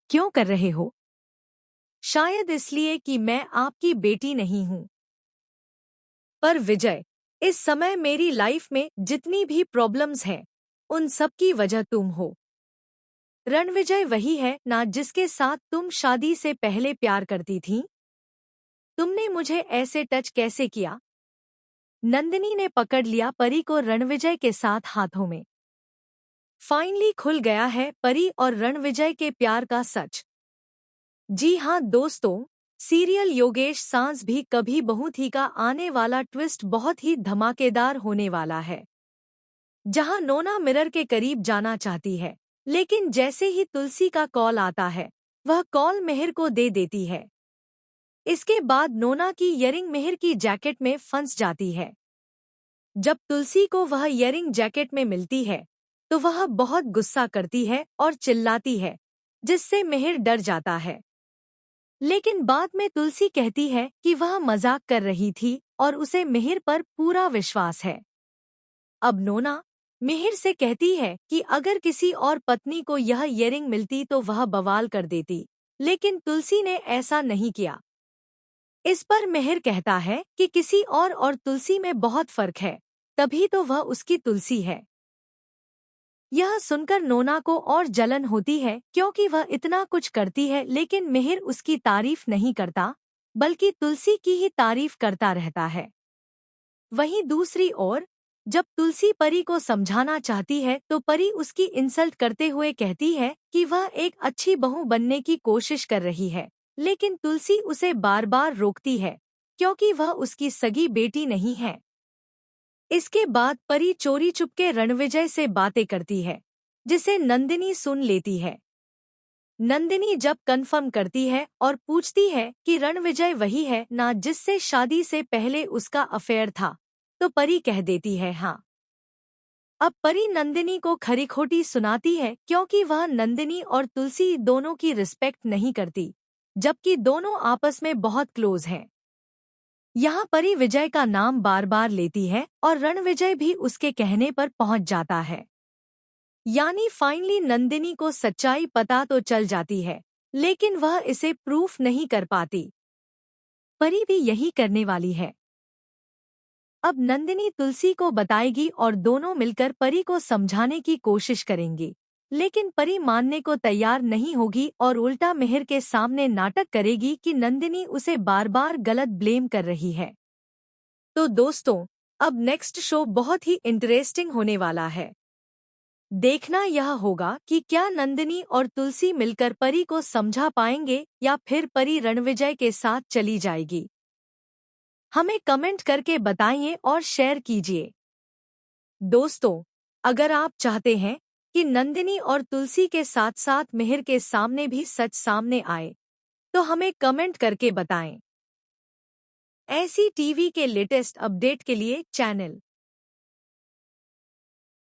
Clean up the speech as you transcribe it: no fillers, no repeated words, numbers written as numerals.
क्यों कर रहे हो? शायद इसलिए कि मैं आपकी बेटी नहीं हूं। पर विजय, इस समय मेरी लाइफ में जितनी भी प्रॉब्लम्स हैं, उन सब की वजह तुम हो। रणविजय वही है ना जिसके साथ तुम शादी से पहले प्यार करती थी? तुमने मुझे ऐसे टच कैसे किया? नंदिनी ने पकड़ लिया परी को रणविजय के साथ हाथों में। फाइनली खुल गया है परी और रणविजय के प्यार का सच। जी हाँ दोस्तों, सीरियल योगेश सांस भी कभी बहू थी का आने वाला ट्विस्ट बहुत ही धमाकेदार होने वाला है। जहां नोना मिरर के करीब जाना चाहती है, लेकिन जैसे ही तुलसी का कॉल आता है, वह कॉल मिहिर को दे देती है। इसके बाद नोना की इयरिंग मिहिर की जैकेट में फंस जाती है। जब तुलसी को वह इयरिंग जैकेट में मिलती है, तो वह बहुत गुस्सा करती है और चिल्लाती है, जिससे मिहिर डर जाता है। लेकिन बाद में तुलसी कहती है कि वह मजाक कर रही थी और उसे मिहिर पर पूरा विश्वास है। अब नोना मिहिर से कहती है कि अगर किसी और पत्नी को यह इयरिंग मिलती तो वह बवाल कर देती, लेकिन तुलसी ने ऐसा नहीं किया। इस पर मिहिर कहता है कि किसी और तुलसी में बहुत फर्क है, तभी तो वह उसकी तुलसी है। यह सुनकर नोना को और जलन होती है क्योंकि वह इतना कुछ करती है लेकिन मिहिर उसकी तारीफ नहीं करता, बल्कि तुलसी की ही तारीफ करता रहता है। वहीं दूसरी ओर जब तुलसी परी को समझाना चाहती है तो परी उसकी इंसल्ट करते हुए कहती है कि वह एक अच्छी बहू बनने की कोशिश कर रही है, लेकिन तुलसी उसे बार बार रोकती है क्योंकि वह उसकी सगी बेटी नहीं है। इसके बाद परी चोरी चुपके रणविजय से बातें करती है, जिसे नंदिनी सुन लेती है। नंदिनी जब कन्फर्म करती है और पूछती है कि रणविजय वही है ना जिससे शादी से पहले उसका अफेयर था, तो परी कह देती है हाँ। अब परी नंदिनी को खरी खोटी सुनाती है क्योंकि वह नंदिनी और तुलसी दोनों की रिस्पेक्ट नहीं करती, जबकि दोनों आपस में बहुत क्लोज हैं। यहाँ परी विजय का नाम बार बार लेती है और रणविजय भी उसके कहने पर पहुंच जाता है। यानी फाइनली नंदिनी को सच्चाई पता तो चल जाती है, लेकिन वह इसे प्रूफ नहीं कर पाती। परी भी यही करने वाली है। अब नंदिनी तुलसी को बताएगी और दोनों मिलकर परी को समझाने की कोशिश करेंगी, लेकिन परी मानने को तैयार नहीं होगी और उल्टा मिहिर के सामने नाटक करेगी कि नंदिनी उसे बार बार गलत ब्लेम कर रही है। तो दोस्तों, अब नेक्स्ट शो बहुत ही इंटरेस्टिंग होने वाला है। देखना यह होगा कि क्या नंदिनी और तुलसी मिलकर परी को समझा पाएंगे या फिर परी रणविजय के साथ चली जाएगी। हमें कमेंट करके बताइए और शेयर कीजिए। दोस्तों, अगर आप चाहते हैं कि नंदिनी और तुलसी के साथ साथ मिहिर के सामने भी सच सामने आए, तो हमें कमेंट करके बताएं। ऐसी टीवी के लेटेस्ट अपडेट के लिए चैनल